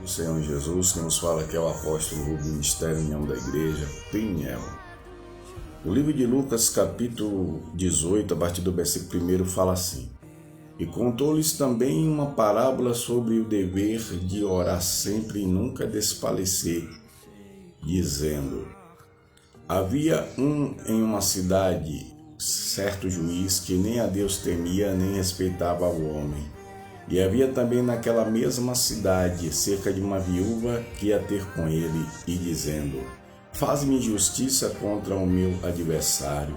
O Senhor Jesus, que nos fala que é o apóstolo do Ministério União da Igreja, Pinhel. O livro de Lucas, capítulo 18, a partir do versículo 1, fala assim: E contou-lhes também uma parábola sobre o dever de orar sempre e nunca desfalecer, dizendo: Havia em uma cidade certo juiz que nem a Deus temia nem respeitava o homem. E havia também naquela mesma cidade cerca de uma viúva que ia ter com ele, e dizendo: Faz-me justiça contra o meu adversário.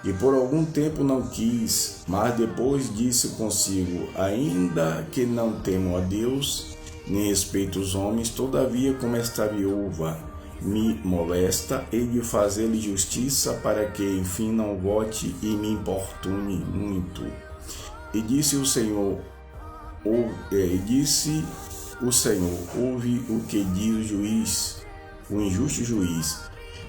E por algum tempo não quis, mas depois disse consigo: Ainda que não temo a Deus, nem respeito os homens, todavia, como esta viúva me molesta, hei de fazer-lhe justiça, para que enfim não volte e me importune muito. E disse o Senhor: ouve o que diz o juiz, o injusto juiz.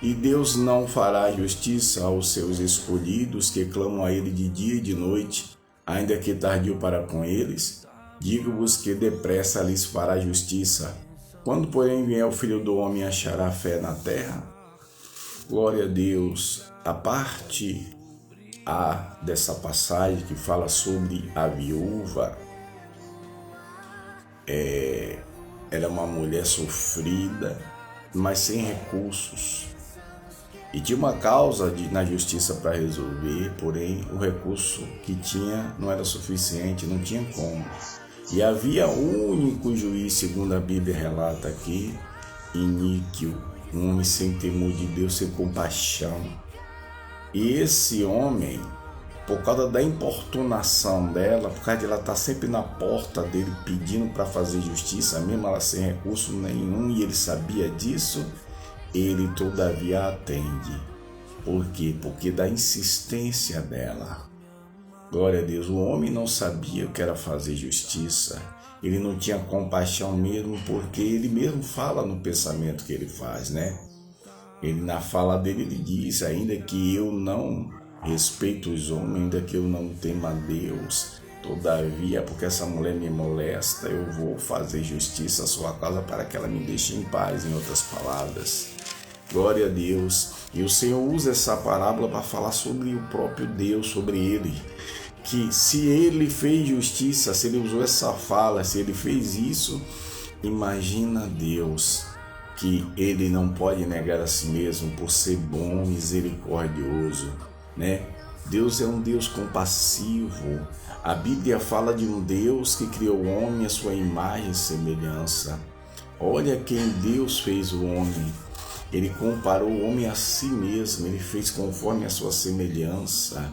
E Deus não fará justiça aos seus escolhidos, que clamam a ele de dia e de noite, ainda que tardio para com eles? Digo-vos que depressa lhes fará justiça. Quando, porém, vier o Filho do Homem, achará fé na terra? Glória a Deus. A parte A dessa passagem que fala sobre a viúva, ela é uma mulher sofrida, mas sem recursos. E tinha uma causa na justiça para resolver, porém o recurso que tinha não era suficiente, não tinha como. E havia um único juiz, segundo a Bíblia relata aqui, iníquo, um homem sem temor de Deus, sem compaixão. E esse homem, por causa da importunação dela, por causa de ela estar sempre na porta dele pedindo para fazer justiça, mesmo ela sem recurso nenhum, e ele sabia disso, ele todavia atende. Por quê? Porque da insistência dela. Glória a Deus. O homem não sabia o que era fazer justiça. Ele não tinha compaixão mesmo, porque ele mesmo fala no pensamento que ele faz, né? Ele, na fala dele, ele diz: ainda que eu não respeito os homens, ainda que eu não tema a Deus, todavia, porque essa mulher me molesta, eu vou fazer justiça à sua causa para que ela me deixe em paz, em outras palavras. Glória a Deus. E o Senhor usa essa parábola para falar sobre o próprio Deus, sobre Ele. Que se Ele fez justiça, se Ele usou essa fala, se Ele fez isso, imagina Deus, que Ele não pode negar a si mesmo por ser bom, misericordioso, né? Deus é um Deus compassivo. A Bíblia fala de um Deus que criou o homem à sua imagem e semelhança. Olha quem Deus fez o homem. Ele comparou o homem a si mesmo, ele fez conforme a sua semelhança.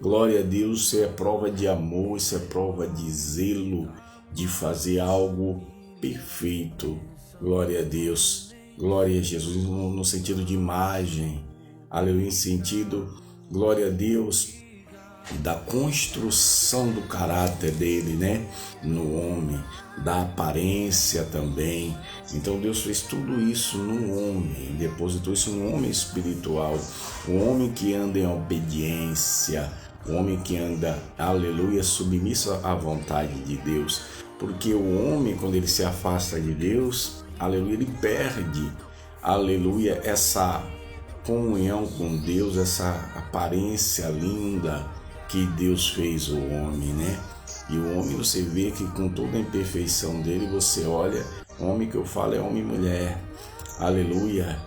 Glória a Deus, isso é prova de amor, isso é prova de zelo, de fazer algo perfeito. Glória a Deus, glória a Jesus, no sentido de imagem, aleluia, em sentido, glória a Deus, da construção do caráter dele, né, no homem, da aparência também. Então Deus fez tudo isso no homem, depositou isso no homem espiritual, o homem que anda em obediência, o homem que anda, aleluia, submisso à vontade de Deus, porque o homem, quando ele se afasta de Deus, aleluia, ele perde, aleluia, essa comunhão com Deus, essa aparência linda que Deus fez o homem, né? E o homem, você vê que com toda a imperfeição dele, você olha, o homem que eu falo é homem e mulher, aleluia.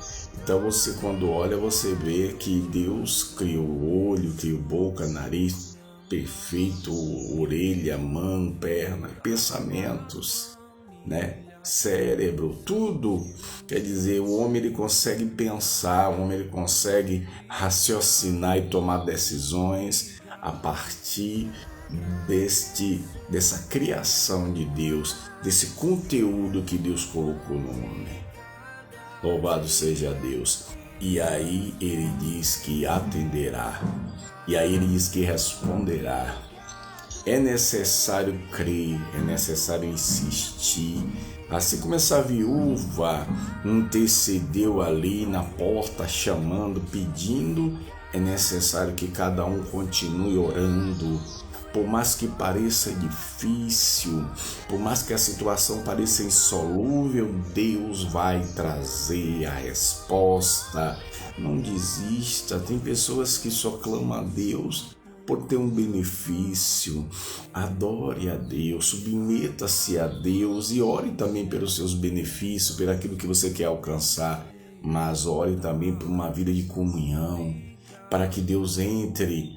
Então você, quando olha, você vê que Deus criou olho, criou boca, nariz perfeito, orelha, mão, perna, pensamentos, né? Cérebro, tudo. Quer dizer, o homem ele consegue pensar, o homem ele consegue raciocinar e tomar decisões a partir dessa criação de Deus, desse conteúdo que Deus colocou no homem. Louvado seja Deus. E aí ele diz que atenderá, e aí ele diz que responderá. É necessário crer, é necessário insistir. Assim como essa viúva intercedeu ali na porta, chamando, pedindo, é necessário que cada um continue orando, Por mais que pareça difícil, por mais que a situação pareça insolúvel, Deus vai trazer a resposta. Não desista. Tem pessoas que só clamam a Deus por ter um benefício. Adore a Deus, submeta-se a Deus e ore também pelos seus benefícios, por aquilo que você quer alcançar. Mas ore também por uma vida de comunhão, para que Deus entre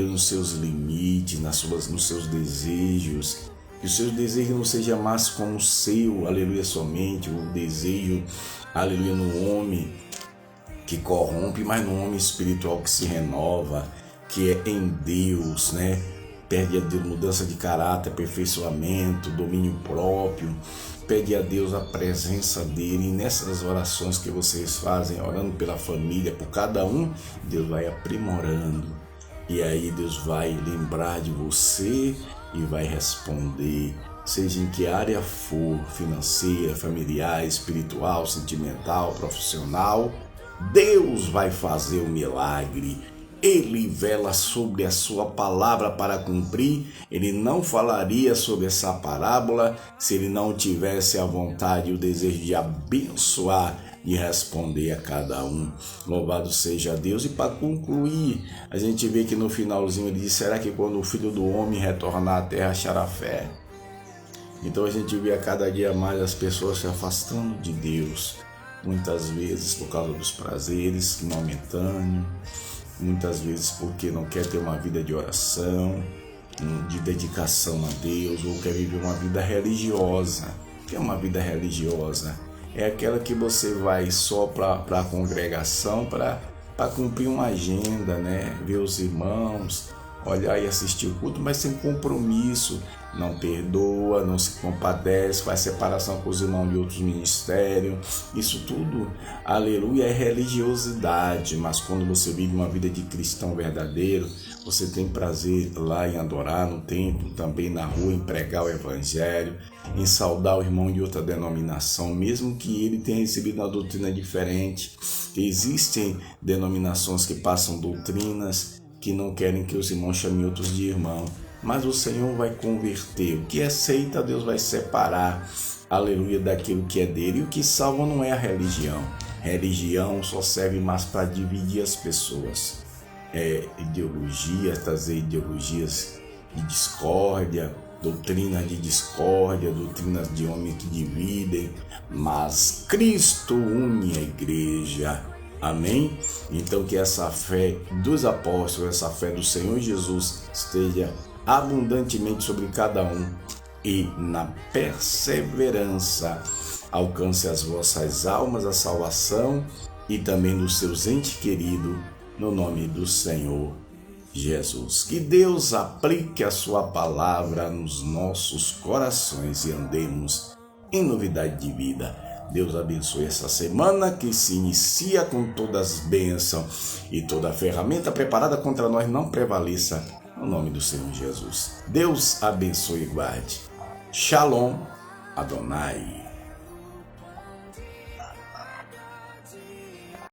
nos seus limites, nos seus desejos. Que os seus desejos não sejam mais como o seu, aleluia, somente o desejo, aleluia, no homem que corrompe, mas no homem espiritual que se renova, que é em Deus, né? Pede a Deus mudança de caráter, aperfeiçoamento, domínio próprio. Pede a Deus a presença dele. E nessas orações que vocês fazem, orando pela família, por cada um, Deus vai aprimorando. E aí Deus vai lembrar de você e vai responder. Seja em que área for, financeira, familiar, espiritual, sentimental, profissional, Deus vai fazer o milagre. Ele vela sobre a sua palavra para cumprir. Ele não falaria sobre essa parábola se ele não tivesse a vontade e o desejo de abençoar e responder a cada um. Louvado seja Deus. E para concluir, a gente vê que no finalzinho ele diz: será que quando o Filho do Homem retornar à terra achará fé? Então a gente vê a cada dia mais as pessoas se afastando de Deus, muitas vezes por causa dos prazeres momentâneos, muitas vezes porque não quer ter uma vida de oração, de dedicação a Deus, ou quer viver uma vida religiosa. O que é uma vida religiosa? É aquela que você vai só para a congregação, para cumprir uma agenda, né? Ver os irmãos, olhar e assistir o culto, mas sem compromisso. Não perdoa, não se compadece, faz separação com os irmãos de outros ministérios. Isso tudo, aleluia, é religiosidade. Mas quando você vive uma vida de cristão verdadeiro, você tem prazer lá em adorar no templo, também na rua, em pregar o evangelho, em saudar o irmão de outra denominação, mesmo que ele tenha recebido uma doutrina diferente. Existem denominações que passam doutrinas que não querem que os irmãos chamem outros de irmão. Mas o Senhor vai converter. O que é seita, Deus vai separar, aleluia, daquilo que é dele. E o que salva não é a religião. Religião só serve mais para dividir as pessoas. Trazer ideologias de discórdia, doutrinas de discórdia, doutrinas de homens que dividem. Mas Cristo une a igreja. Amém? Então que essa fé dos apóstolos, essa fé do Senhor Jesus esteja abundantemente sobre cada um e na perseverança alcance as vossas almas a salvação e também dos seus entes queridos, no nome do Senhor Jesus. Que Deus aplique a sua palavra nos nossos corações e andemos em novidade de vida. Deus abençoe essa semana que se inicia com todas as bênçãos e toda a ferramenta preparada contra nós não prevaleça, no nome do Senhor Jesus. Deus abençoe e guarde. Shalom Adonai.